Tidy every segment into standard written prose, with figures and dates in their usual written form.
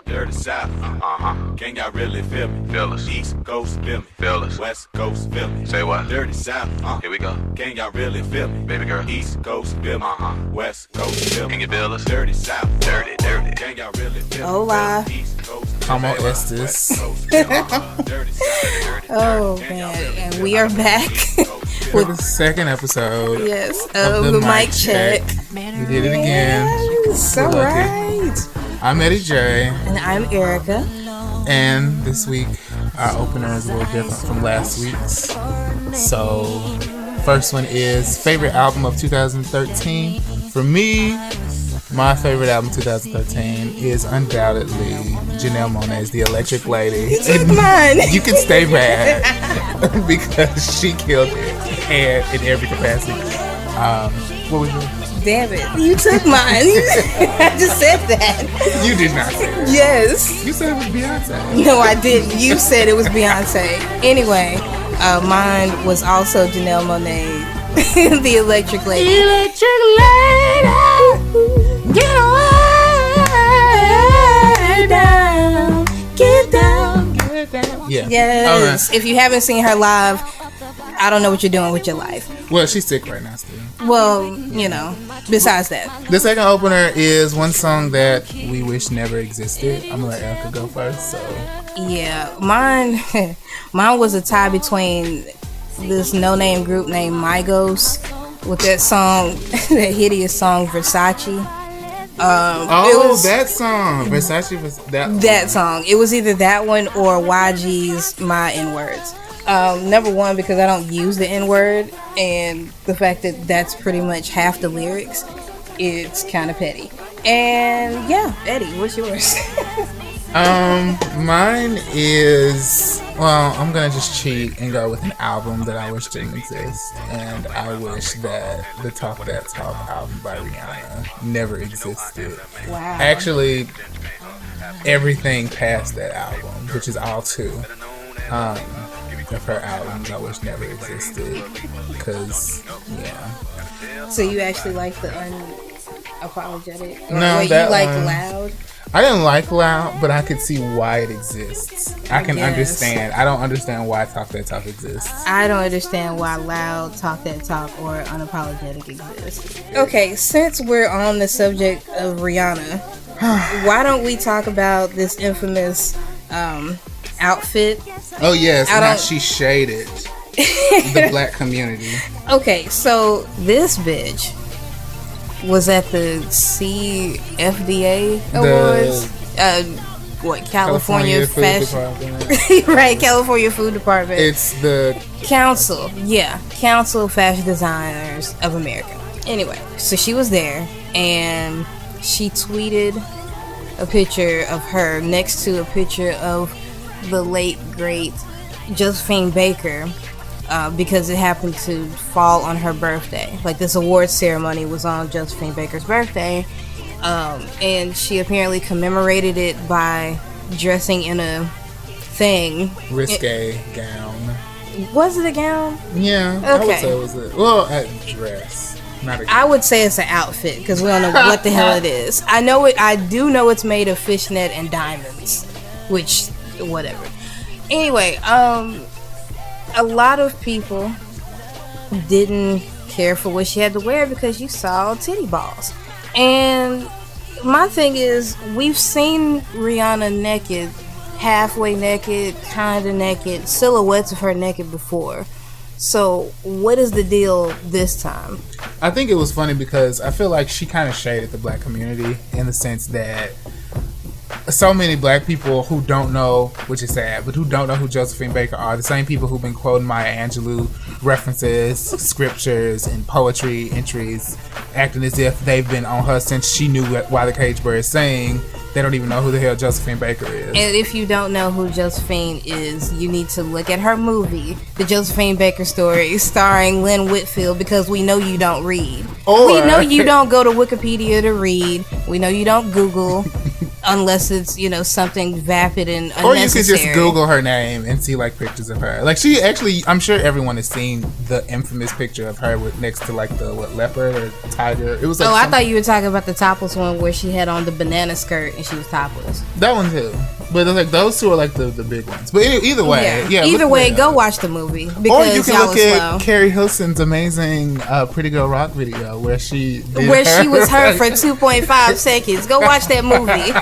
Dirty South, can y'all really feel me? Feel us. East Coast feel me? Feel us. West Coast feel me? Say what? Dirty South, Here we go. can y'all really feel me? Baby girl. East Coast feel me? West Coast feel me? Can you feel us? Dirty South, Dirty. can y'all really feel me? Hola. East Coast feel Como me? estes? West Coast feel me? Dirty South, Oh man, and we are back For the second episode, yes Of of the the mic mic check. we did it again. Yes, all We're lucky. right. I'm Eddie J, And I'm Erica. and this week our opener is a little different from last week's. So, first one is favorite album of 2013. For me, my favorite album 2013 is undoubtedly Janelle Monáe's The Electric Lady. You took mine. You can stay mad because she killed it and in every capacity. What was it? Damn it, you took mine. I just said that. You did not say that. Yes. You said it was Beyonce. No, I didn't. You said it was Beyonce. Anyway, mine was also Janelle Monáe, The Electric Lady. Electric Lady, get away down, get down. Yeah. Yes. If you haven't seen her live, I don't know what you're doing with your life. Well, she's sick right now still. Well, you know, besides that. The second opener is one song that we wish never existed. I'm gonna let Erica go first. So Yeah, mine was a tie between this no-name group named Migos with that song, that hideous song Versace. That song, Versace was That song. It was either that one or YG's My N-Words. Number one, because I don't use the N-word, and the fact that that's pretty much half the lyrics, it's kind of petty. And yeah, Eddie, what's yours? Mine is, well, I'm gonna just cheat and go with an album that I wish didn't exist, and I wish that the Talk That Talk album by Rihanna never existed. Wow. Actually, everything past that album, which is all two, of her albums, I wish never existed. Because, yeah. So you actually like the unapologetic? Or No, wait, that you like one- Loud? I didn't like Loud, but I could see why it exists. I can Yes. understand. I don't understand why Talk That Talk exists. I don't understand why Loud, Talk That Talk, or Unapologetic exists. Okay, since we're on the subject of Rihanna, why don't we talk about this infamous outfit? Oh yes, I now don't- she shaded the black community. Okay, so this bitch was at the CFDA Awards. California Food Fashion, Department. right? California Food Department. It's the Council of Fashion Designers of America. Anyway, so she was there and she tweeted a picture of her next to a picture of the late great Josephine Baker, because it happened to fall on her birthday. Like, this award ceremony was on Josephine Baker's birthday, and she apparently commemorated it by dressing in a thing. risque gown. Was it a gown? Yeah, I would Okay. say it was a dress, not a gown. I would say it's an outfit because we don't know what the hell it is. I know it. I do know it's made of fishnet and diamonds, which, whatever. Anyway, a lot of people didn't care for what she had to wear because you saw titty balls. And my thing is, we've seen Rihanna naked, halfway naked, kinda naked, silhouettes of her naked before. So what is the deal this time? I think it was funny because I feel like she kind of shaded the black community in the sense that so many black people who don't know, which is sad, but who don't know who Josephine Baker are, the same people who've been quoting Maya Angelou references, scriptures, and poetry entries, acting as if they've been on her since she knew why the Cage Bird sang. They don't even know who the hell Josephine Baker is. And if you don't know who Josephine is, you need to look at her movie, The Josephine Baker Story, starring Lynn Whitfield, because we know you don't read. Or- we know you don't go to Wikipedia to read. We know you don't Google. unless it's, you know, something vapid and unnecessary. Or you can just Google her name and see like pictures of her. Like she actually, I'm sure everyone has seen the infamous picture of her with next to like the leopard or tiger. It was like I thought you were talking about the topless one where she had on the banana skirt and she was topless. That one too. But like those two are like the big ones. But either way, either way, go watch the movie. Because or you can y'all look at Carrie Hilson's amazing Pretty Girl Rock video where she was her for 2.5 seconds. Go watch that movie.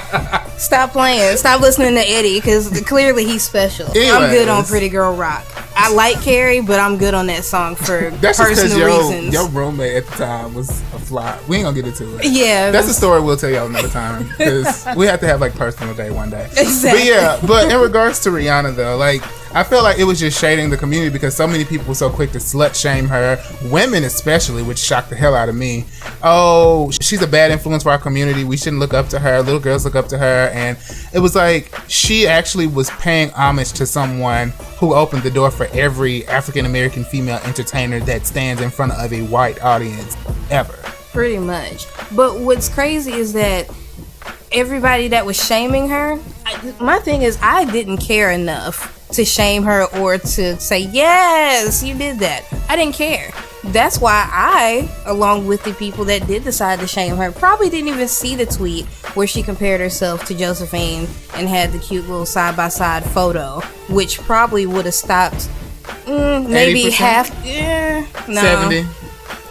Stop playing. Stop listening to Eddie because clearly he's special. Anyways. I'm good on Pretty Girl Rock. I like Carrie, but I'm good on that song for personal reasons. Your roommate at the time was a flop. We ain't gonna get into it. Yeah, that's a story we'll tell y'all another time because we have to have like personal day one day. Exactly. But in regards to Rihanna though, like I feel like it was just shading the community because so many people were so quick to slut shame her, women especially, which shocked the hell out of me. Oh, she's a bad influence for our community. We shouldn't look up to her. Little girls look up to her. And it was like she actually was paying homage to someone who opened the door for every African-American female entertainer that stands in front of a white audience ever. Pretty much. But what's crazy is that everybody that was shaming her, my thing is I didn't care enough to shame her or to say, yes, you did that. I didn't care. That's why I, along with the people that did decide to shame her, probably didn't even see the tweet where she compared herself to Josephine and had the cute little side-by-side photo, which probably would have stopped maybe 80%? half. No. 70?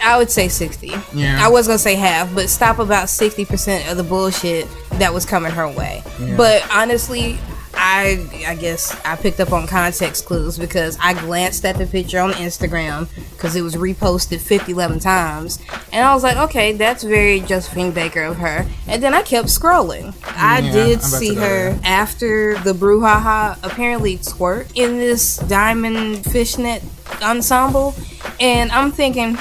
I would say 60. Yeah. I was going to say half, but stop about 60% of the bullshit that was coming her way. Yeah. But honestly, I guess I picked up on context clues because I glanced at the picture on Instagram because it was reposted 11 times, and I was like, okay, that's very Josephine Baker of her. And then I kept scrolling. I did see her after the brouhaha apparently twerk in this diamond fishnet ensemble, and I'm thinking,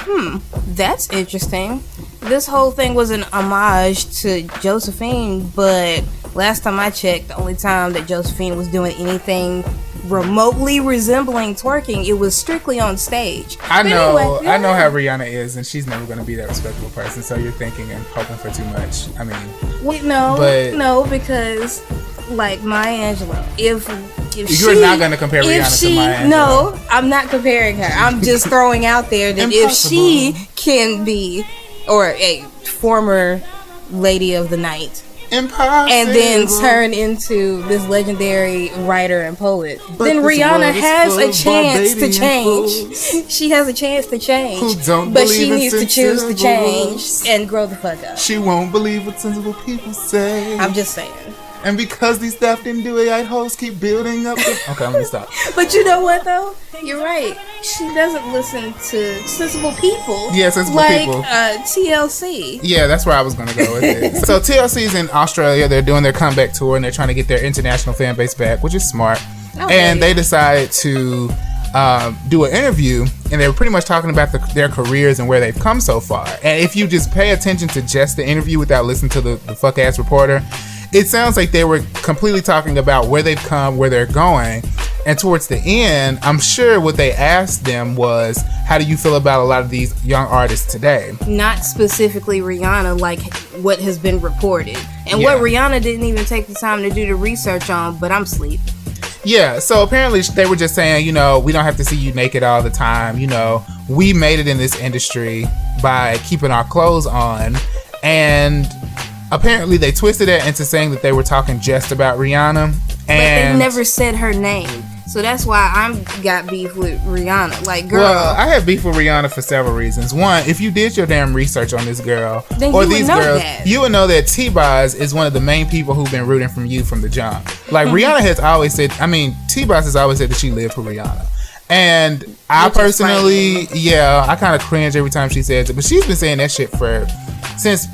that's interesting. This whole thing was an homage to Josephine, but last time I checked, the only time that Josephine was doing anything remotely resembling twerking, it was strictly on stage. I know how Rihanna is, and she's never going to be that respectable person, so you're thinking and hoping for too much. I mean... Wait, no, because, like, Maya Angelou, if you're not going to compare Rihanna to Maya Angelou. No, I'm not comparing her. I'm just throwing out there that if she can be, or a former lady of the night, impossible, and then turn into this legendary writer and poet, then Rihanna has a chance to change. She has a chance to change, but she needs to choose to change and grow the fuck up. She won't believe what sensible people say. I'm just saying. And because these staff didn't do it, hoes keep building up. Okay, let me stop. But you know what, though? You're right. She doesn't listen to sensible people. Yeah, sensible people. Like TLC. Yeah, that's where I was going to go with it. So TLC's in Australia. They're doing their comeback tour, and they're trying to get their international fan base back, which is smart. And they decided to do an interview, and they were pretty much talking about their careers and where they've come so far. And if you just pay attention to just the interview without listening to the fuck-ass reporter, it sounds like they were completely talking about where they've come, where they're going. And towards the end, I'm sure what they asked them was, how do you feel about a lot of these young artists today? Not specifically Rihanna, like what has been reported. And what Rihanna didn't even take the time to do the research on, but I'm asleep. Yeah, so apparently they were just saying, we don't have to see you naked all the time. We made it in this industry by keeping our clothes on. And apparently they twisted it into saying that they were talking just about Rihanna. But they never said her name. So that's why I got beef with Rihanna. Like, girl. Well, I have beef with Rihanna for several reasons. One, if you did your damn research on this girl, then or you these would know girls, that. you would know that T-Boz is one of the main people who've been rooting from you from the jump. Like, Rihanna has always said, T-Boz has always said that she lived for Rihanna. And I personally, I kind of cringe every time she says it. But she's been saying that shit since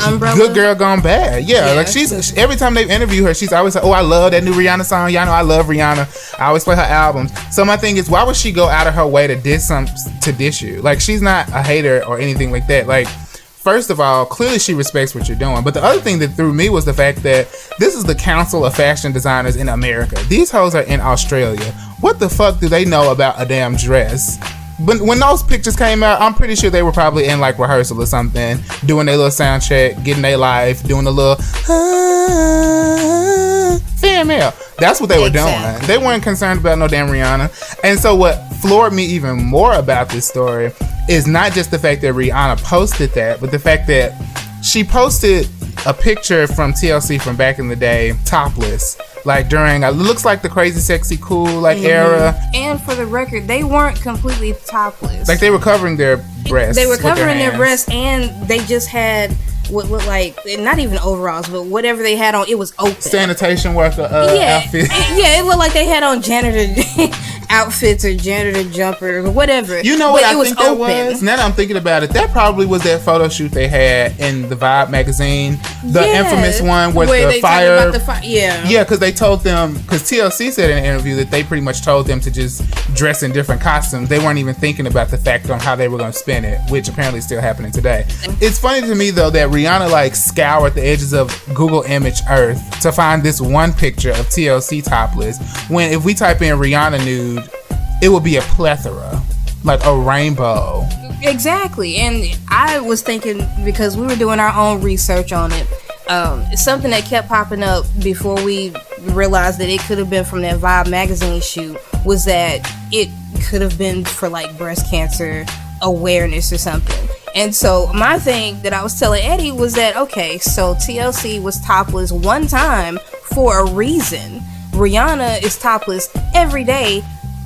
Umbrella? Good Girl Gone Bad. Yeah, like she's every time they interview her, she's always like, oh, I love that new Rihanna song. Y'all know I love Rihanna. I always play her albums. So my thing is, why would she go out of her way to diss you? Like, she's not a hater or anything like that. Like, first of all, clearly she respects what you're doing. But the other thing that threw me was the fact that this is the Council of Fashion Designers in America. These hoes are in Australia. What the fuck do they know about a damn dress? But when those pictures came out, I'm pretty sure they were probably in like rehearsal or something, doing their little sound check, getting their life, doing a little fan mail. That's what they were doing. They weren't concerned about no damn Rihanna. And so what floored me even more about this story is not just the fact that Rihanna posted that, but the fact that she posted a picture from TLC from back in the day, topless. Like during, it looks like the Crazy Sexy Cool like era. And for the record, they weren't completely topless. Like they were covering their breasts. They were covering their breasts, and they just had what looked like, not even overalls, but whatever they had on, it was open. Sanitation worker outfit. Yeah, it looked like they had on janitor outfits or janitor jumpers or whatever. You know what I think that was? Now that I'm thinking about it, that probably was that photo shoot they had in the Vibe magazine. The infamous one where the fire. Yeah, because they told them, because TLC said in an interview that they pretty much told them to just dress in different costumes. They weren't even thinking about the fact on how they were going to spin it, which apparently is still happening today. It's funny to me though that Rihanna like scoured the edges of Google Image Earth to find this one picture of TLC topless, when if we type in Rihanna nude, it would be a plethora, like a rainbow. Exactly. And I was thinking, because we were doing our own research on it, something that kept popping up before we realized that it could have been from that Vibe magazine shoot was that it could have been for like breast cancer awareness or something. And so my thing that I was telling Eddie was that, okay, so TLC was topless one time for a reason. Rihanna is topless every day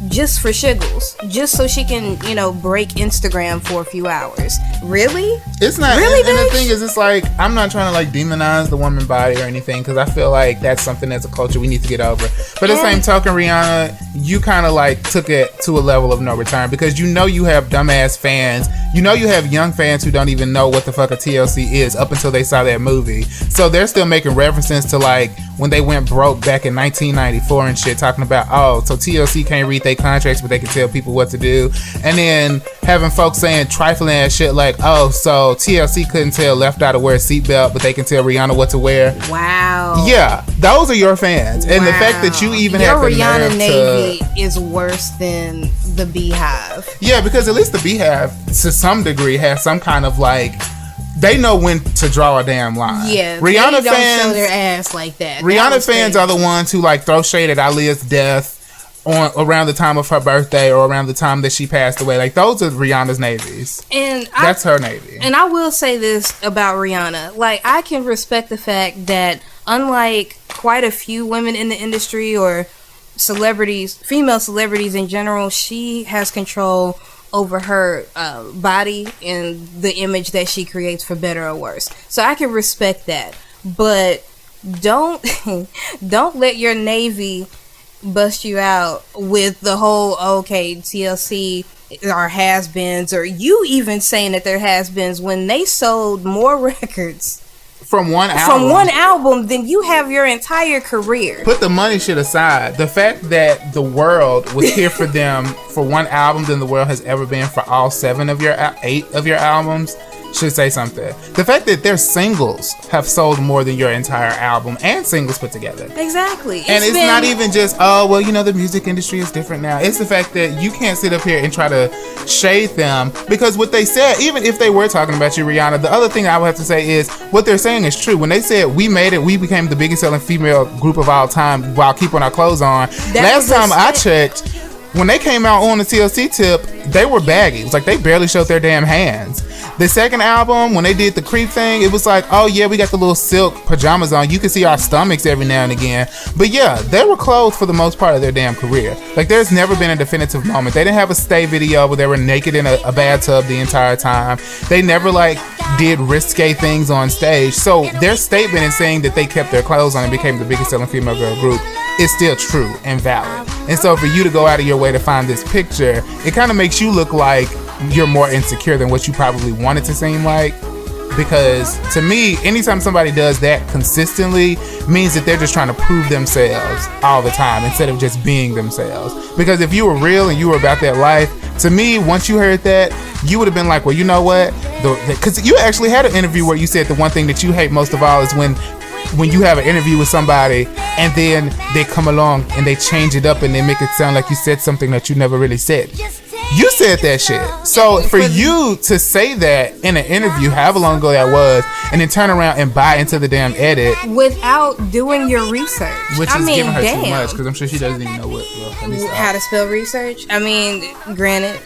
just for shiggles, just so she can, break Instagram for a few hours. Really? It's not. Really, and the thing is, it's like, I'm not trying to like demonize the woman body or anything, because I feel like that's something as a culture we need to get over. But at the same token, Rihanna, you kind of like took it to a level of no return, because you have dumbass fans. You have young fans who don't even know what the fuck a TLC is up until they saw that movie. So they're still making references to like when they went broke back in 1994 and shit, talking about, oh, so TLC can't read their contracts, but they can tell people what to do. And then having folks saying trifling ass shit like, oh, so TLC couldn't tell Left Eye to wear a seatbelt, but they can tell Rihanna what to wear. Wow. Yeah, those are your fans. And the fact that you even have the Rihanna nerve Navy is worse than the Beehive. Yeah, because at least the Beehive, to some degree, has some kind of like, they know when to draw a damn line. Yeah, Rihanna they fans don't show their ass like that. Rihanna fans are the ones who like throw shade at Aaliyah's death on around the time of her birthday or around the time that she passed away. Like, those are Rihanna's navies. And that's her navy. And I will say this about Rihanna. Like, I can respect the fact that unlike quite a few women in the industry or celebrities, female celebrities in general, she has control over her body and the image that she creates, for better or worse. So I can respect that. But don't let your navy bust you out with the whole, okay, TLC are has-beens, or you even saying that they're has-beens when they sold more records from one album than you have your entire career. Put the money shit aside. The fact that the world was here for them for one album than the world has ever been for all 8 of your albums should say something. The fact that their singles have sold more than your entire album and singles put together. Exactly. And it's not even just, the music industry is different now. It's the fact that you can't sit up here and try to shade them, because what they said, even if they were talking about you, Rihanna, the other thing I would have to say is what they're saying is true. When they said we made it, we became the biggest selling female group of all time while keeping our clothes on. Last time I checked, when they came out on the TLC tip, they were baggy. It was like they barely showed their damn hands. The second album, when they did the creep thing, it was like, oh yeah, we got the little silk pajamas on. You can see our stomachs every now and again. But yeah, they were clothed for the most part of their damn career. Like, there's never been a definitive moment. They didn't have a stay video where they were naked in a bathtub the entire time. They never did risque things on stage. So their statement in saying that they kept their clothes on and became the biggest selling female girl group is still true and valid. And so for you to go out of your way to find this picture, it kind of makes you look like you're more insecure than what you probably want it to seem like. Because to me, anytime somebody does that consistently means that they're just trying to prove themselves all the time instead of just being themselves. Because if you were real and you were about that life, to me, once you heard that, you would have been like, well, you know what? Because you actually had an interview where you said the one thing that you hate most of all is when you have an interview with somebody and then they come along and they change it up and they make it sound like you said something that you never really said. You said that shit. So for you to say that in an interview, however long ago that was, and then turn around and buy into the damn edit without doing your research, which is giving her too much because I'm sure she doesn't even know what. How to spell research? I mean, granted,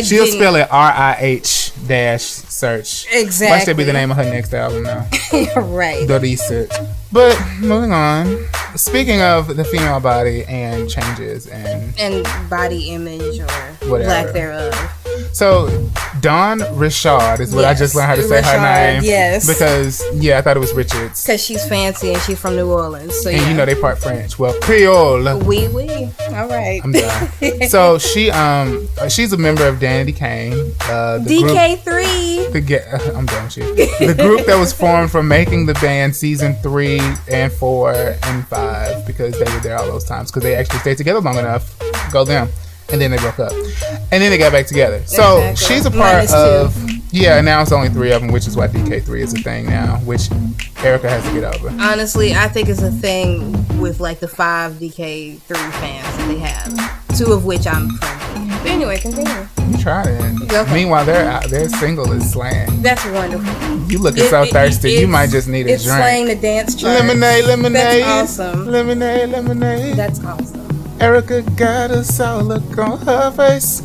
she'll spell it RIH dash search. Exactly. Watch that be the name of her next album now. Right. The research. But moving on. Speaking of the female body and changes and body image or whatever. lack thereof. So Dawn Richard is what I just learned how to say her name. Yes. Because I thought it was Richards. Because she's fancy and she's from New Orleans. So and you know they part French. Well, Creole. Oui. All right. I'm done. So she's a member of Danity Kane. DK3. I'm done with you. The group that was formed from making the band season 3 and 4 and 5 because they were there all those times because they actually stayed together long enough. Go them. And then they broke up. And then they got back together. So exactly. She's a part of... Yeah, and now it's only 3 of them, which is why DK3 is a thing now, which Erica has to get over. Honestly, I think it's a thing with like the 5 DK3 fans that they have. 2 of which I'm friends with. But anyway, continue. You tried it. Okay. Meanwhile, their single is slang. That's wonderful. You looking so thirsty. You might just need a drink. It's slang the dance chart. Lemonade. That's awesome. Lemonade. That's awesome. Erica got a sour look on her face.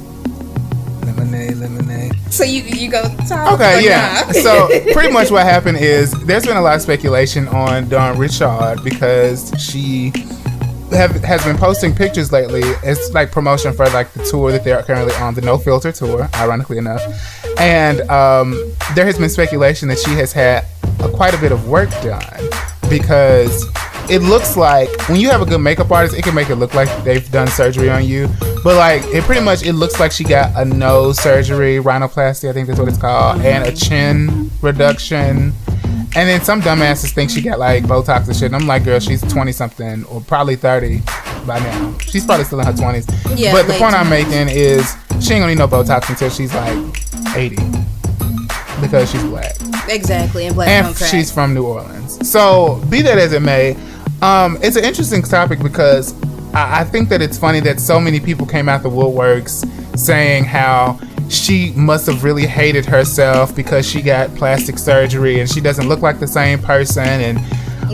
Lemonade. So you go talk. Okay, yeah. So pretty much what happened is there's been a lot of speculation on Dawn Richard because she has been posting pictures lately. It's like promotion for like the tour that they're currently on, the No Filter tour, ironically enough. And there has been speculation that she has had quite a bit of work done because it looks like when you have a good makeup artist, it can make it look like they've done surgery on you. But like it looks like she got a nose surgery, rhinoplasty, I think that's what it's called, and a chin reduction. And then some dumbasses think she got like Botox and shit. And I'm like, girl, she's 20 something or probably 30 by now. She's probably still in her 20s. Yeah, but the point I'm making is she ain't gonna need no Botox until she's like 80 because she's black. Exactly, and black and she's from New Orleans. So be that as it may, it's an interesting topic because I think that it's funny that so many people came out the woodworks saying how she must have really hated herself because she got plastic surgery and she doesn't look like the same person. And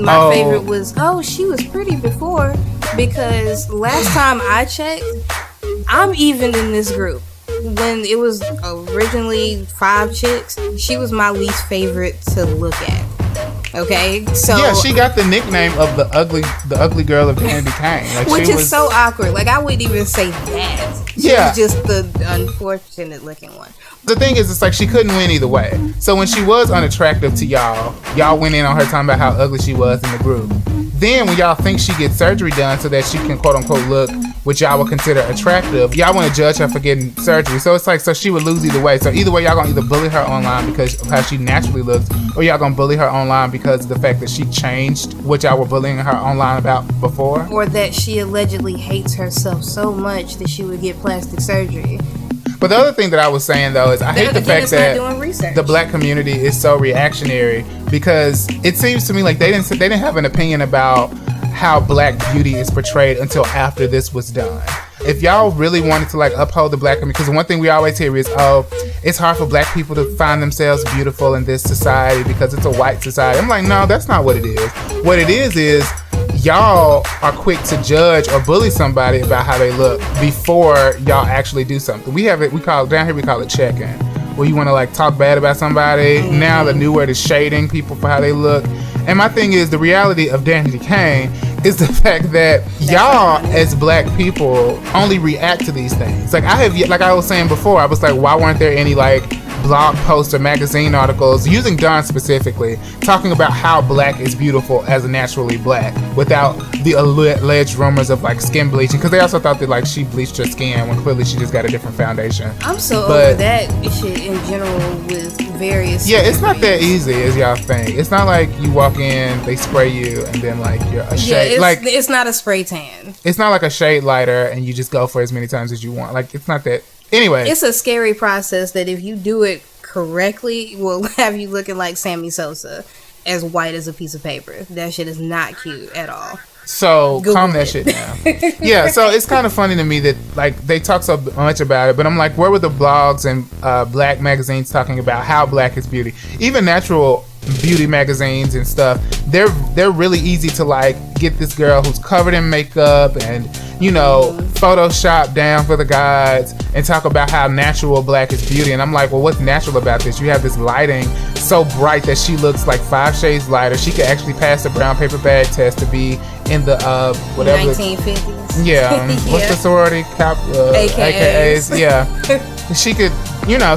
my favorite was, she was pretty before, because last time I checked, I'm even in this group. When it was originally 5 chicks, she was my least favorite to look at. Okay, so yeah, she got the nickname of the ugly girl of Danity Kane, like, which is so awkward. Like, I wouldn't even say that. She was just the unfortunate looking one. The thing is, it's like she couldn't win either way. So when she was unattractive to y'all went in on her talking about how ugly she was in the group. Then when y'all think she gets surgery done so that she can quote unquote look which y'all would consider attractive, y'all want to judge her for getting surgery. So it's like, so she would lose either way. So either way, y'all gonna either bully her online because of how she naturally looks, or y'all gonna bully her online because of the fact that she changed what y'all were bullying her online about before, or that she allegedly hates herself so much that she would get plastic surgery. But the other thing that I was saying though is I hate the fact that the black community is so reactionary, because it seems to me like they didn't have an opinion about how black beauty is portrayed until after this was done. If y'all really wanted to like uphold the black community, because one thing we always hear is, it's hard for black people to find themselves beautiful in this society because it's a white society. I'm like, no, that's not what it is. What it is y'all are quick to judge or bully somebody about how they look before y'all actually do something. We call it checking, where you want to like talk bad about somebody. Now the new word is shading people for how they look. And my thing is, the reality of Danity Kane is the fact that y'all as black people only react to these things. Like I was saying before, I was like, why weren't there any like blog posts or magazine articles, using Dawn specifically, talking about how black is beautiful as naturally black without the alleged rumors of like skin bleaching? Because they also thought that like she bleached her skin when clearly she just got a different foundation. I'm so over that shit in general with various. Yeah, it's not that easy as y'all think. It's not like you walk in, they spray you, and then like you're a shade. It's not a spray tan. It's not like a shade lighter and you just go for as many times as you want. Like, it's not that. Anyway, it's a scary process that if you do it correctly will have you looking like Sammy Sosa as white as a piece of paper. That shit is not cute at all. So Google calm that it. shit down. Yeah, so it's kind of funny to me that like they talk so much about it, but I'm like, where were the blogs and black magazines talking about how black is beauty? Even natural beauty magazines and stuff, they're really easy to like get this girl who's covered in makeup and Photoshop down for the guys and talk about how natural black is beauty. And I'm like, well, what's natural about this? You have this lighting so bright that she looks like 5 shades lighter. She could actually pass the brown paper bag test to be in the whatever 1950s. Yeah, what's the sorority AKAs? Yeah. She could,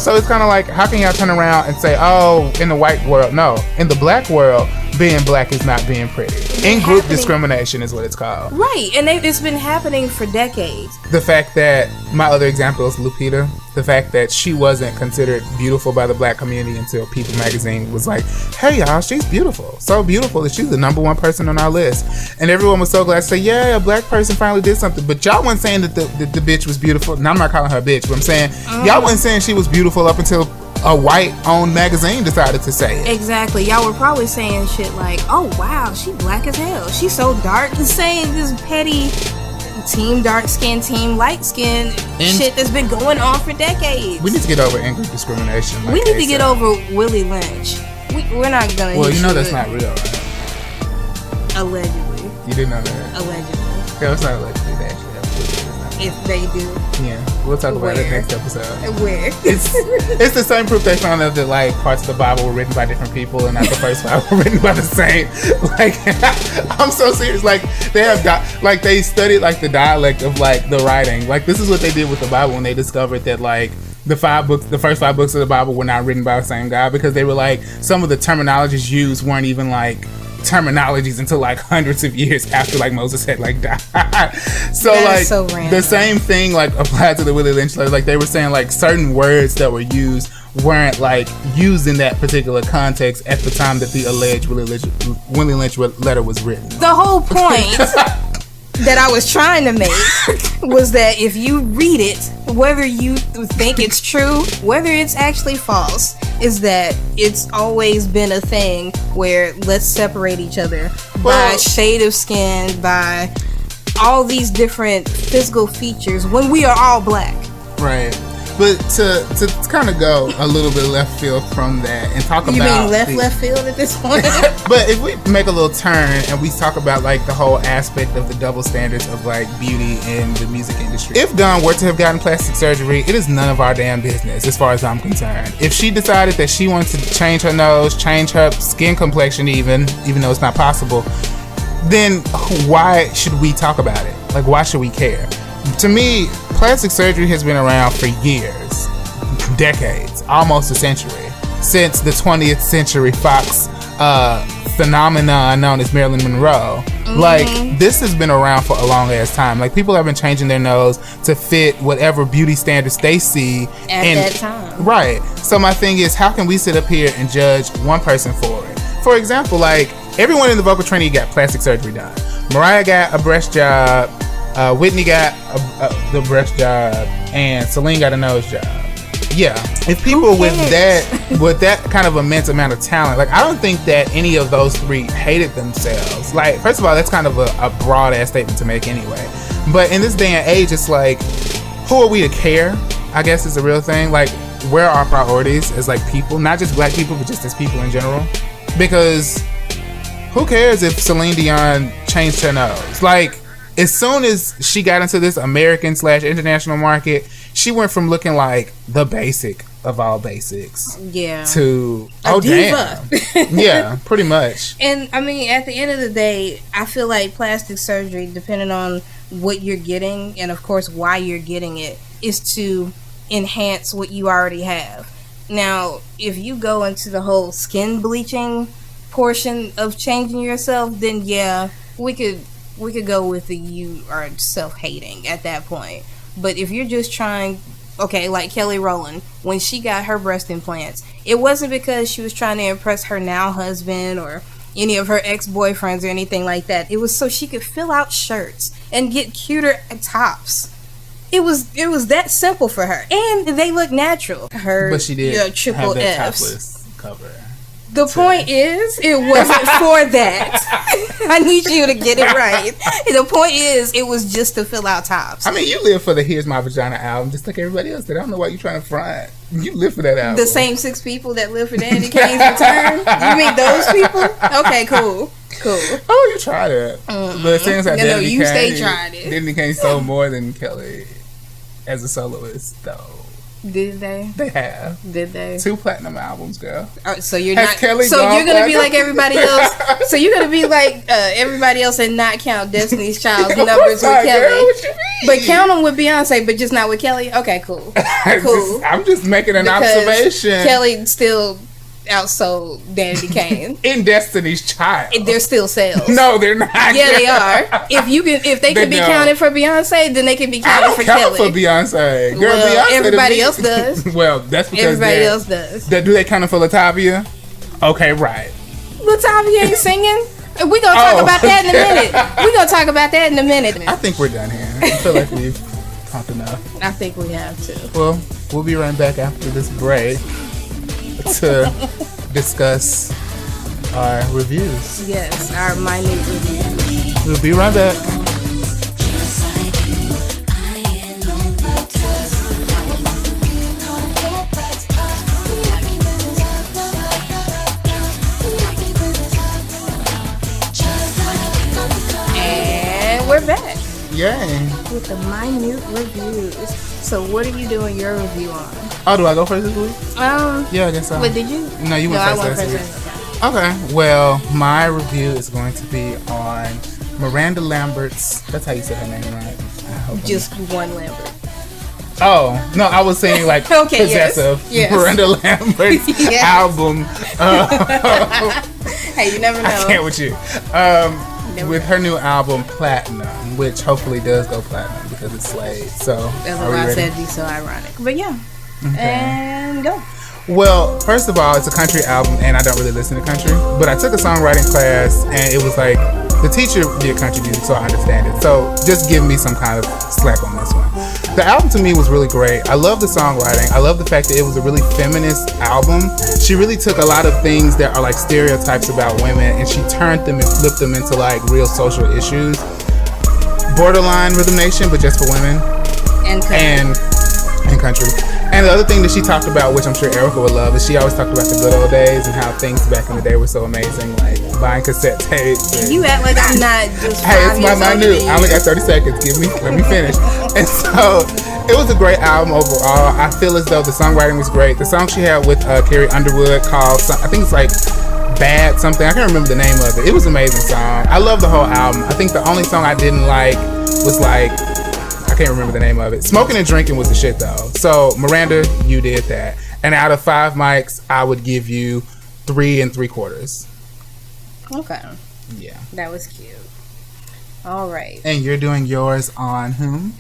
so it's kind of like, how can y'all turn around and say, oh, in the white world? No, in the black world, being black is not being pretty. In-group discrimination is what it's called. Right, and it's been happening for decades. The fact that, my other example is Lupita, the fact that she wasn't considered beautiful by the black community until People magazine was like, hey y'all, she's beautiful. So beautiful that she's the #1 person on our list. And everyone was so glad to say, yeah, a black person finally did something. But y'all wasn't saying that the bitch was beautiful. Now I'm not calling her a bitch, but I'm saying, y'all wasn't saying she was beautiful up until a white-owned magazine decided to say it. Exactly. Y'all were probably saying shit like, oh wow, she black as hell. She's so dark. And saying this petty team dark skin, team light skin shit that's been going on for decades. We need to get over in-group discrimination. We need to get over Willie Lynch. We're not gonna. Well, that's not real, right? Allegedly. You didn't know that? Allegedly. No, it's not allegedly. They actually have proof. If they do. Yeah, we'll talk about it next episode. Where? It's the same proof they found out that like parts of the Bible were written by different people and not the first Bible were written by the same. Like, I'm so serious. Like they have they studied like the dialect of like the writing. Like this is what they did with the Bible when they discovered that like the first 5 books of the Bible were not written by the same guy, because they were like some of the terminologies used weren't even like terminologies until like hundreds of years after like Moses had like died. So like so the same thing like applied to the Willie Lynch letter. Like they were saying like certain words that were used weren't like used in that particular context at the time that the alleged Willie Lynch letter was written. The whole point that I was trying to make was that if you read it, whether you think it's true, whether it's actually false, is that it's always been a thing where let's separate each other by shade of skin, by all these different physical features when we are all black. Right. But to kind of go a little bit left field from that and talk about... You mean left field at this point? But if we make a little turn and we talk about like the whole aspect of the double standards of like beauty in the music industry. If Dawn were to have gotten plastic surgery, it is none of our damn business as far as I'm concerned. If she decided that she wants to change her nose, change her skin complexion even though it's not possible, then why should we talk about it? Like, why should we care? To me, plastic surgery has been around for years, decades, almost a century, since the 20th century Fox phenomenon known as Marilyn Monroe. Mm-hmm. Like, this has been around for a long ass time. Like, people have been changing their nose to fit whatever beauty standards they see at that time. Right. So my thing is, how can we sit up here and judge one person for it? For example, like, everyone in the vocal training got plastic surgery done. Mariah got a breast job. Whitney got the breast job, and Celine got a nose job. Yeah, if people with that kind of immense amount of talent, like I don't think that any of those 3 hated themselves. Like, first of all, that's kind of a broad ass statement to make anyway. But in this day and age, it's like, who are we to care? I guess is the real thing. Like, where are our priorities as like people, not just black people, but just as people in general? Because who cares if Celine Dion changed her nose? Like, as soon as she got into this American/international market, she went from looking like the basic of all basics, to a diva. Damn, yeah, pretty much. And I mean, at the end of the day, I feel like plastic surgery, depending on what you're getting and of course why you're getting it, is to enhance what you already have. Now, if you go into the whole skin bleaching portion of changing yourself, then yeah, we could go with the you are self-hating at that point. But if you're just trying, okay, like Kelly Rowland, when she got her breast implants, it wasn't because she was trying to impress her now husband or any of her ex-boyfriends or anything like that. It was so she could fill out shirts and get cuter tops. It was that simple for her, and they look natural. Her but she did triple have that Fs. topless cover. The point is, it wasn't for that. I need you to get it right. The point is, it was just to fill out tops. I mean, you live for the Here's My Vagina album, just like everybody else did. I don't know why you're trying to front. You live for that album. The same 6 people that live for Danny Kane's return? You mean those people? Okay, cool. Oh, you tried it. But it seems like no, you stay trying it. Danny Kane sold more than Kelly as a soloist, though. Did they? They have. Did they? 2 platinum albums, girl. So you're Has not. Kelly so gone you're gonna be platinum? like everybody else. So you're gonna be like everybody else and not count Destiny's Child's numbers with Kelly. Girl, what you mean? But count them with Beyonce, but just not with Kelly. Okay, cool. I'm just making an Because observation. Kelly still outsold Danny Kane. In Destiny's Child, They're still sales. no, they're not. Yeah, they are. If they can be don't. counted for Beyonce, then they can be I counted don't for count Kelly. for Beyonce. Girl, Well, Beyonce to everybody me- else does. Well, that's because Everybody else does. Do they count it for Latavia? Okay, right. Latavia ain't singing. We gonna talk about that in a minute. I think we're done here. I feel like we've talked enough. I think we have to. Well, we'll be right back after this break to discuss our reviews. Yes, our minute review. We'll be right back. And we're back Yay. with the minute reviews. So what are you doing your review on? Oh, do I go first this week? Yeah, I guess so. But did you? No, you went I first went last first. week. Okay. Well, my review is going to be on Miranda Lambert's. That's how you say her name, right? I hope I'm- Just one Lambert. Oh no, I was saying like Okay, yes. possessive. Yes. Miranda Lambert's Yes. album. Hey, you never know. I can't with you. Never With her new album Platinum, which hopefully does go platinum because it's Slade. So That's are what we I ready? said. Be so ironic, but yeah. And go. Well, first of all, it's a country album, and I don't really listen to country. But I took a songwriting class, and it was like the teacher did country music, so I understand it. So just give me some kind of slack on this one. The album to me was really great. I love the songwriting. I love the fact that it was a really feminist album. She really took a lot of things that are like stereotypes about women, and she turned them and flipped them into like real social issues. Borderline Rhythm Nation, but just for women. And Country. And the other thing that she talked about, which I'm sure Erica would love, is she always talked about the good old days and how things back in the day were so amazing, like buying cassette tapes. And, you act like I'm not just. hey, it's 5 my years older minute. than I only got 30 seconds. Let me finish. And so it was a great album overall. I feel as though the songwriting was great. The song she had with Carrie Underwood called, I think it's like Bad something. I can't remember the name of it. It was an amazing song. I love the whole album. I think the only song I didn't like was like, I can't remember the name of it. Smoking and Drinking was the shit though. So Miranda, you did that. And out of 5 mics, I would give you 3 3/4. Okay, Yeah. that was cute. All right. And you're doing yours on whom?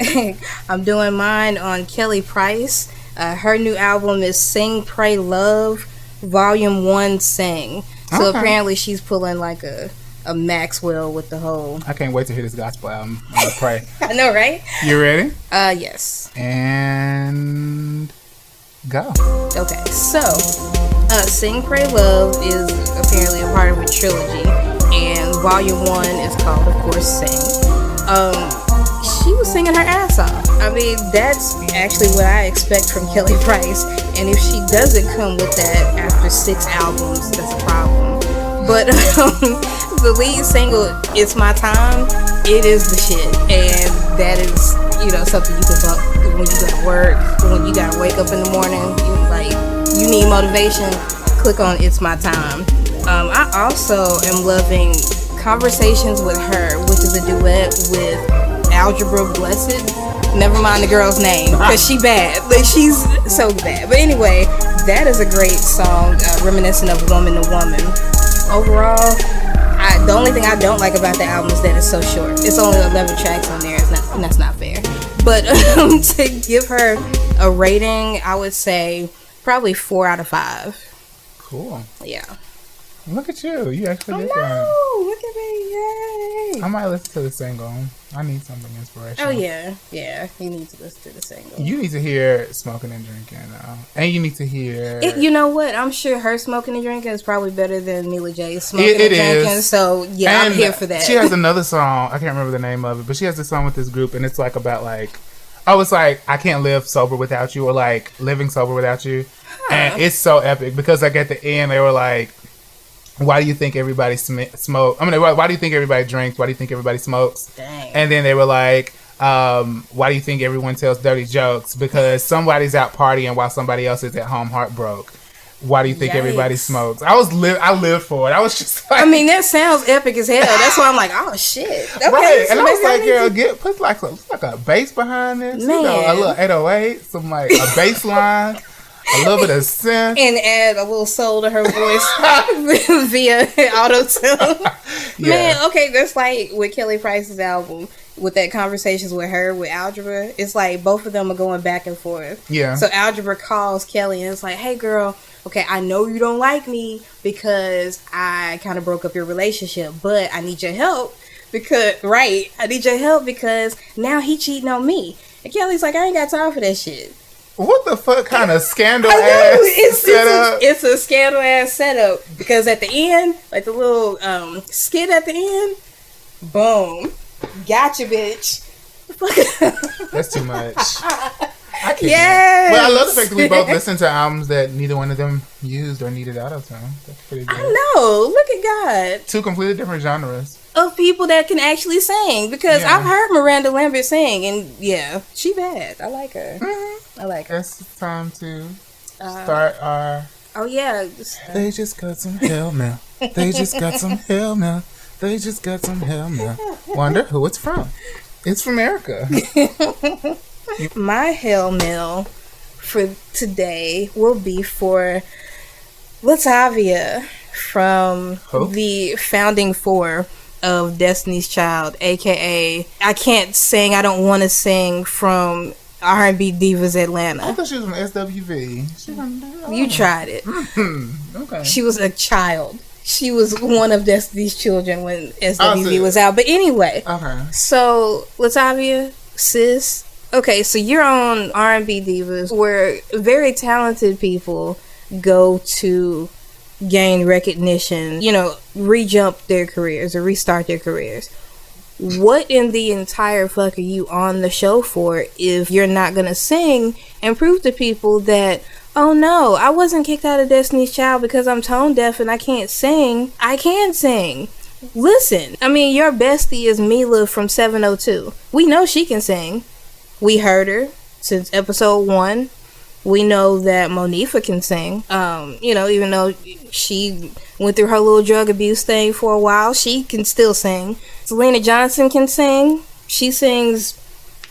I'm doing mine on Kelly Price. Her new album is Sing, Pray, Love, Volume 1, Sing. So Okay. apparently she's pulling like a Maxwell with the whole. I can't wait to hear this gospel album. I'm gonna pray. I know, right? You ready? Yes. And go. Okay, so Sing, Pray, Love is apparently a part of a trilogy, and Volume 1 is called, of course, Sing. She was singing her ass off. I mean, that's actually what I expect from Kelly Price, and if she doesn't come with that after 6 albums, that's a problem. But the lead single, It's My Time, it is the shit, and that is, something you can bump when you go to work, when you gotta wake up in the morning, you need motivation, click on It's My Time. I also am loving Conversations with Her, which is a duet with Algebra Blessed. Never mind the girl's name, because she bad. Like, she's so bad. But anyway, that is a great song, reminiscent of Woman to Woman. Overall, the only thing I don't like about the album is that it's so short. It's only 11 tracks on there. That's not fair. But to give her a rating, I would say probably 4 out of 5. Cool. Yeah. Look at you. You actually Oh did that. no! Look at me! Yay! I might listen to the single. I need something inspirational. Oh yeah. You need to listen to the single. You need to hear Smoking and Drinking, and you need to hear. You know what? I'm sure her Smoking and Drinking is probably better than Mila J's Smoking It and Drinking. is. So yeah, And I'm here for that. She has another song. I can't remember the name of it, but she has this song with this group, and it's like about like, it's like I can't live sober without you, or like living sober without you, and it's so epic because like at the end they were like, why do you think everybody smoke? I mean, why do you think everybody drinks? Why do you think everybody smokes? Dang. And then they were like, why do you think everyone tells dirty jokes? Because somebody's out partying while somebody else is at home heartbroke. Why do you think everybody smokes? I lived for it. I was just like, I mean, that sounds epic as hell. That's why I'm like, oh shit. Okay, right. so And I was like, maybe girl, put like a bass behind this. Man. You know, a little 808, some like a bass line. A little bit of synth. and add a little soul to her voice via auto-tune. Yeah. Man, okay, that's like with Kelly Price's album, with that Conversations with Her, with Algebra. It's like both of them are going back and forth. Yeah. So Algebra calls Kelly and it's like, hey girl, okay, I know you don't like me because I kind of broke up your relationship, but I need your help because now he cheating on me. And Kelly's like, I ain't got time for that shit. What the fuck kind of scandal ass setup? It's a scandal ass setup because at the end, like the little skit at the end, boom, gotcha, bitch. That's too much. I can't. Yes. But I love the fact that we both listened to albums that neither one of them used or needed auto-tune. That's pretty good. I know. Look at God. Two completely different genres. Of people that can actually sing, because Yeah. I've heard Miranda Lambert sing, and yeah, she bad. I like her. Mm-hmm. I like her. It's time to start our... Oh yeah. They just got some hell now. They just got some hell now. They just got some hell now. Wonder who it's from. It's from Erica. My Hell Mail for today will be for Latavia from the founding four of Destiny's Child, aka I Can't Sing, I Don't Want to Sing from R&B Divas Atlanta. I thought she was from SWV. You tried it. Okay. She was a child. She was one of Destiny's children when SWV was out. But anyway, Okay. so Latavia, sis. Okay, so you're on R&B Divas, where very talented people go to gain recognition, re-jump their careers or restart their careers. What in the entire fuck are you on the show for if you're not gonna sing and prove to people that, oh no, I wasn't kicked out of Destiny's Child because I'm tone deaf and I can't sing. I can sing. Listen, I mean, your bestie is Mila from 702. We know she can sing. We heard her since episode 1. We know that Monifa can sing. Even though she went through her little drug abuse thing for a while, she can still sing. Selena Johnson can sing. She sings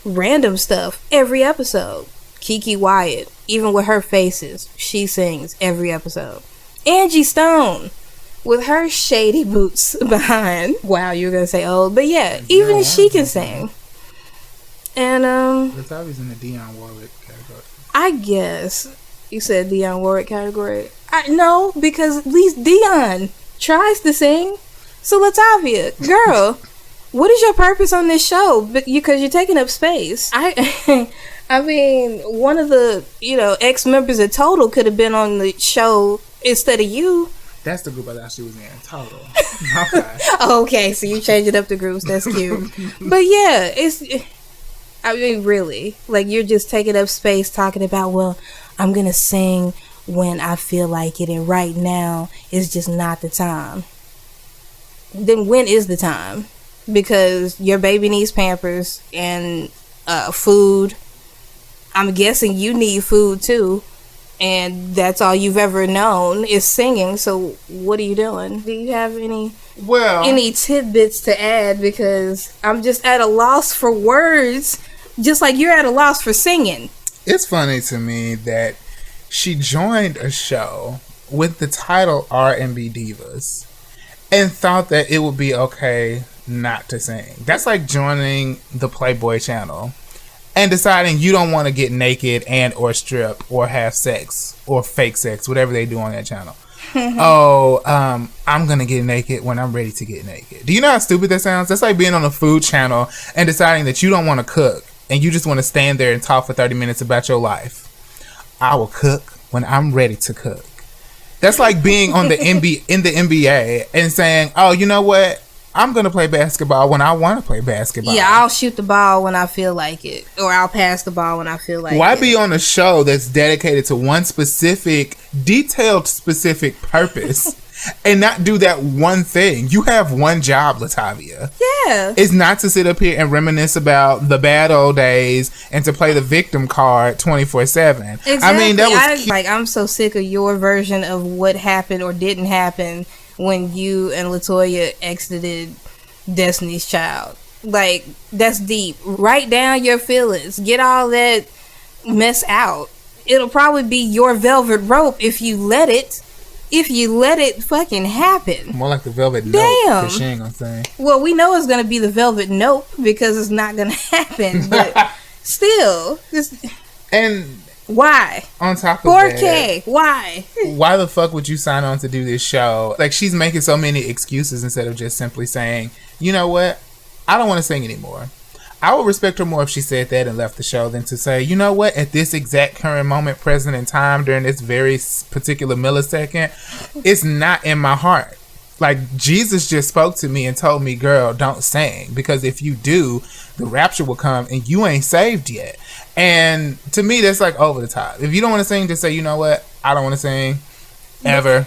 random stuff every episode. Kiki Wyatt, even with her faces, she sings every episode. Angie Stone, with her shady boots behind. Wow, you were gonna say old, but yeah, even she can sing. And Latavia's in the Dionne Warwick category. I guess you said Dionne Warwick category. No, because at least Dionne tries to sing. So Latavia, girl, what is your purpose on this show? Because you're taking up space. I mean, one of the ex-members of Total could have been on the show instead of you. That's the group I thought she was in. Total. Okay. Okay, so you changing up the groups. That's cute. But yeah, I mean, really, like, you're just taking up space talking about, well, I'm gonna sing when I feel like it, and right now is just not the time. Then when is the time? Because your baby needs Pampers and food. I'm guessing you need food too, and that's all you've ever known is singing. So what are you doing? Do you have any tidbits to add? Because I'm just at a loss for words. Just like you're at a loss for singing. It's funny to me that she joined a show with the title R&B Divas and thought that it would be okay not to sing. That's like joining the Playboy channel and deciding you don't want to get naked and or strip or have sex or fake sex, whatever they do on that channel. I'm gonna get naked when I'm ready to get naked. Do you know how stupid that sounds? That's like being on a food channel and deciding that you don't want to cook and you just want to stand there and talk for 30 minutes about your life. I will cook when I'm ready to cook. That's like being on the NBA and saying, oh, you know what? I'm going to play basketball when I want to play basketball. Yeah, I'll shoot the ball when I feel like it. Or I'll pass the ball when I feel like Why it. be on a show that's dedicated to one specific, detailed specific purpose and not do that one thing? You have one job, Latavia. Yeah. It's not to sit up here and reminisce about the bad old days and to play the victim card 24/7. Exactly. I mean, that was I'm so sick of your version of what happened or didn't happen when you and LaToya exited Destiny's Child. Like, that's deep. Write down your feelings. Get all that mess out. It'll probably be your velvet rope if you let it. If you let it fucking happen. more like the velvet note. Damn. 'Cause she ain't gonna sing. Well, we know it's gonna be the velvet nope because it's not gonna happen. But still, And why? on top of 4K. Why? why the fuck would you sign on to do this show? Like, she's making so many excuses instead of just simply saying, you know what? I don't want to sing anymore. I would respect her more if she said that and left the show than to say, you know what? At this exact current moment, present in time, during this very particular millisecond, it's not in my heart. Like, Jesus just spoke to me and told me, girl, don't sing. Because if you do, the rapture will come and you ain't saved yet. And to me, that's like over the top. If you don't want to sing, just say, you know what? I don't want to sing ever.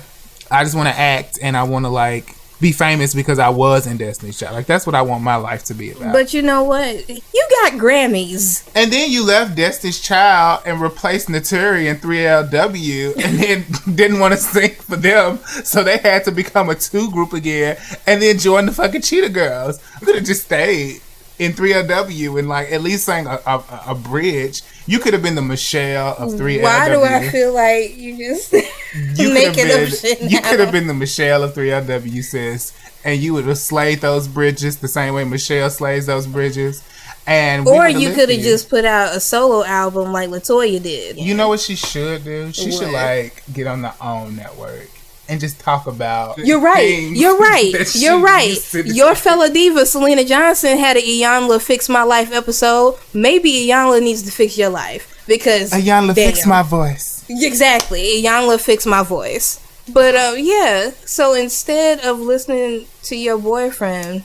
I just want to act and I want to, like, be famous because I was in Destiny's Child. Like, that's what I want my life to be about. But you know what? You got Grammys. And then you left Destiny's Child and replaced Naturi and 3LW and then didn't want to sing for them. So they had to become a 2 group again and then join the fucking Cheetah Girls. I could have just stayed in 3LW and, like, at least sang a bridge. You could have been the Michelle of 3LW. Why do I feel like you just making up shit now? You could have been the Michelle of 3LW, sis, and you would have slayed those bridges the same way Michelle slays those bridges. And or you could have just put out a solo album like LaToya did. You know what she should do? She should, What? like, get on the OWN network and just talk about. You're right. You're right. that You're she right. used to do. Your fellow diva, Selena Johnson, had an Iyanla Fix My Life episode. Maybe Iyanla needs to fix your life. Because Iyanla, fix damn. my voice. Exactly. Iyanla Fix My Voice. But, yeah. So instead of listening to your boyfriend,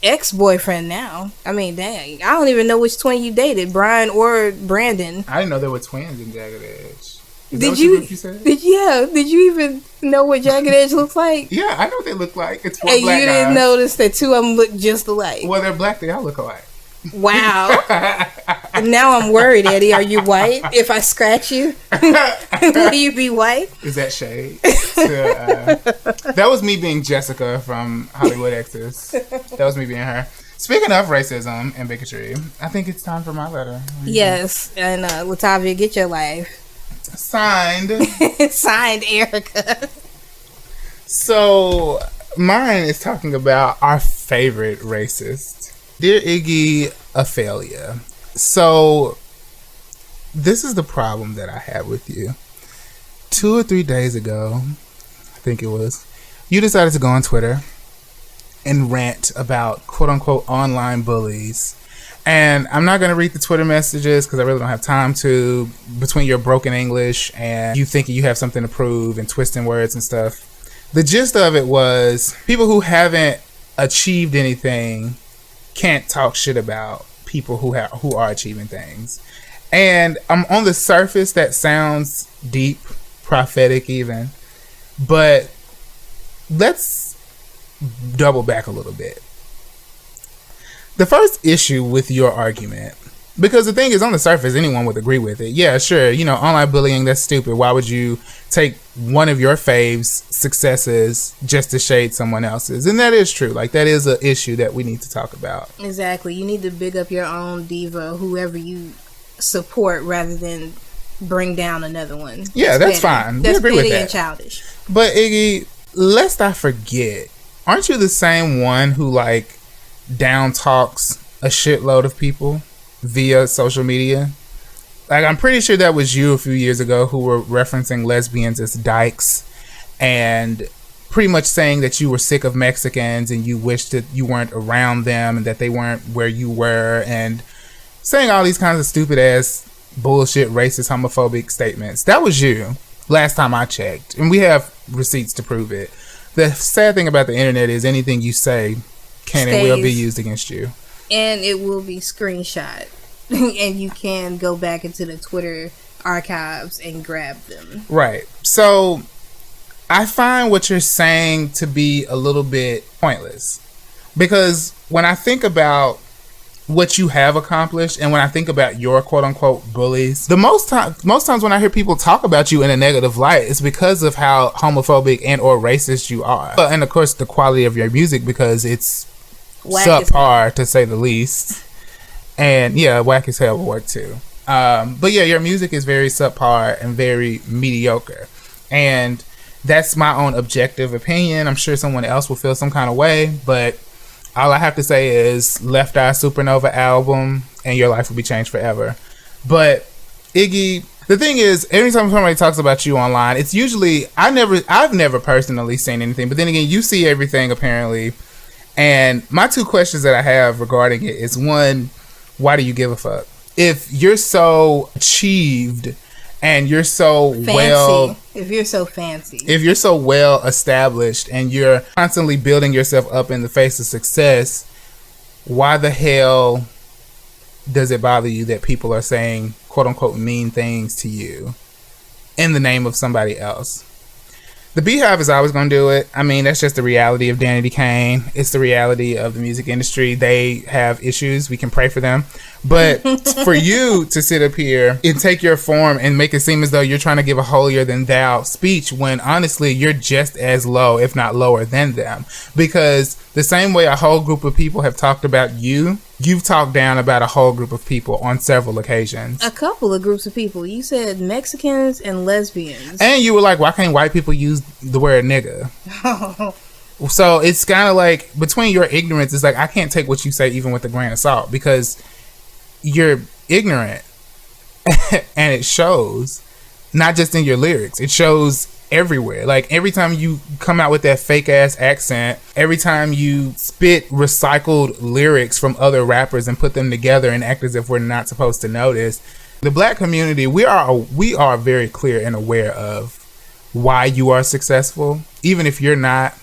ex-boyfriend now. I mean, dang. I don't even know which twin you dated, Brian or Brandon. I didn't know there were twins in Jagged Edge. Is that Did what you? said? Did you even know what Jagged Edge looks like? Yeah, I know what they look like. It's 4 And black you guys. didn't notice that 2 of them look just alike. Well, they're black. They all look alike. Wow. Now I'm worried, Eddie. Are you white? If I scratch you, will you be white? Is that shade? That was me being Jessica from Hollywood Exes. That was me being her. Speaking of racism and bigotry, I think it's time for my letter. Yes. And Latavia, get your life. Signed. Signed, Erica. So, mine is talking about our favorite racist. Dear Iggy Ophelia. So, this is the problem that I have with you. 2 or 3 days ago, I think it was, you decided to go on Twitter and rant about quote-unquote online bullies. And I'm not going to read the Twitter messages because I really don't have time to, between your broken English and you thinking you have something to prove and twisting words and stuff. The gist of it was people who haven't achieved anything can't talk shit about people who are achieving things. And on the surface, that sounds deep, prophetic even. But let's double back a little bit. The first issue with your argument, because the thing is, on the surface, anyone would agree with it. Yeah, sure, online bullying, that's stupid. Why would you take one of your faves' successes just to shade someone else's? And that is true. Like, that is an issue that we need to talk about. Exactly. You need to big up your own diva, whoever you support, rather than bring down another one. Yeah, that's fine. That's we agree with petty that. and childish. But Iggy, lest I forget, aren't you the same one who, like, down talks a shitload of people via social media? Like, I'm pretty sure that was you a few years ago who were referencing lesbians as dykes and pretty much saying that you were sick of Mexicans and you wished that you weren't around them and that they weren't where you were, and saying all these kinds of stupid ass bullshit, racist, homophobic statements. That was you last time I checked, and we have receipts to prove it. The sad thing about the internet is anything you say can and will be used against you, and it will be screenshot. And you can go back into the Twitter archives and grab them. Right. So I find what you're saying to be a little bit pointless. Because when I think about what you have accomplished and when I think about your quote-unquote bullies, most times when I hear people talk about you in a negative light, it's because of how homophobic and or racist you are. And of course the quality of your music, because it's subpar to say the least. And yeah, whack as hell will work too. But yeah, your music is very subpar and very mediocre. And that's my own objective opinion. I'm sure someone else will feel some kind of way, but all I have to say is Left Eye Supernova album and your life will be changed forever. But Iggy, the thing is, every time somebody talks about you online, it's usually, I've never personally seen anything, but then again, you see everything apparently. And my two questions that I have regarding it is, one, why do you give a fuck? If you're so achieved and you're so if you're so fancy, if you're so well established and you're constantly building yourself up in the face of success, why the hell does it bother you that people are saying quote unquote mean things to you in the name of somebody else? The Beehive is always going to do it. I mean, that's just the reality of Danity Kane. It's the reality of the music industry. They have issues. We can pray for them. But for you to sit up here and take your form and make it seem as though you're trying to give a holier than thou speech when honestly you're just as low, if not lower than them. Because the same way a whole group of people have talked about you, you've talked down about a whole group of people on several occasions. A couple of groups of people. You said Mexicans and lesbians. And you were like, why can't white people use the word nigga? So it's kind of like, between your ignorance, it's like, I can't take what you say even with a grain of salt because you're ignorant. And it shows, not just in your lyrics, it shows everywhere. Like every time you come out with that fake ass accent, every time you spit recycled lyrics from other rappers and put them together and act as if we're not supposed to notice. The black community, we are very clear and aware of why you are successful. Even if you're not,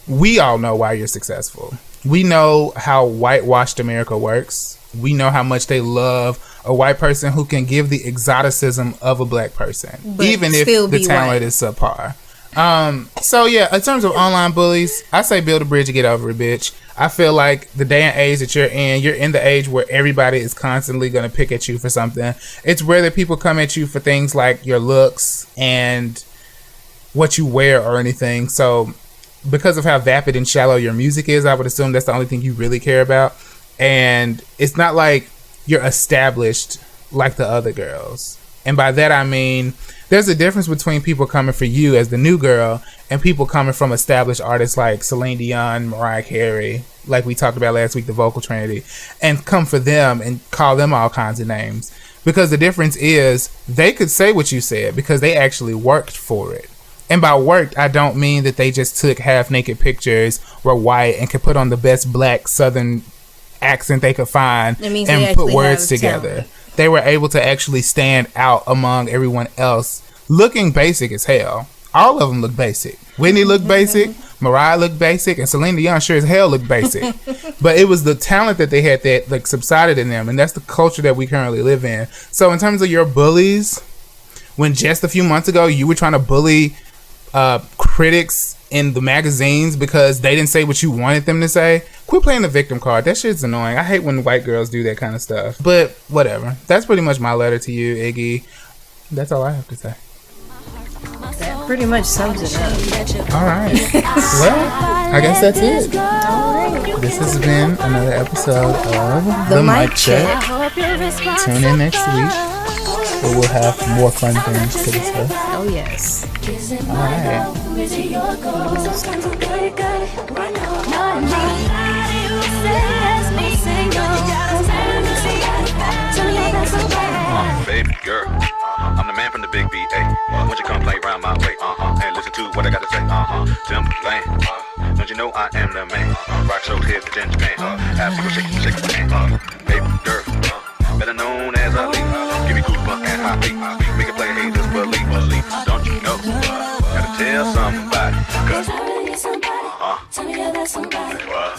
we all know why you're successful. We know how whitewashed America works. We know how much they love a white person who can give the exoticism of a black person, but even if the talent is subpar. So yeah, in terms of online bullies, I say build a bridge and get over it, bitch. I feel like the day and age that you're in the age where everybody is constantly going to pick at you for something. It's rare that people come at you for things like your looks and what you wear or anything. So because of how vapid and shallow your music is, I would assume that's the only thing you really care about. And it's not like you're established like the other girls. And by that I mean there's a difference between people coming for you as the new girl and people coming from established artists like Celine Dion, Mariah Carey, like we talked about last week, the vocal trinity, and come for them and call them all kinds of names. Because the difference is they could say what you said because they actually worked for it. And by worked, I don't mean that they just took half-naked pictures, were white, and could put on the best black southern accent they could find and put words together. Talent. They were able to actually stand out among everyone else, looking basic as hell. All of them look basic. Whitney looked basic, Mariah looked basic, and Celine Dion sure as hell looked basic. But it was the talent that they had that like subsided in them, and that's the culture that we currently live in. So in terms of your bullies, when just a few months ago you were trying to bully critics in the magazines because they didn't say what you wanted them to say, quit playing the victim card. That shit's annoying. I hate when white girls do that kind of stuff. But whatever. That's pretty much my letter to you, Iggy. That's all I have to say. That pretty much sums it up. Alright. Well, I guess that's it. This has been another episode of The Mic Check. Tune in next week where we'll have more fun things to discuss. Oh yes. Alright. Tell me girl, I'm the man from the big VA. Won't you come play round my way? And listen to what I gotta say. Timberland, don't you know I am the man? Rock shows here to Japan. Have people shake my hand. Baby girl, better known as a lead. Give me goosebumps and high feet. Make a play haters believe. Don't you know? Gotta tell somebody. Cause Tell me you're that somebody. What?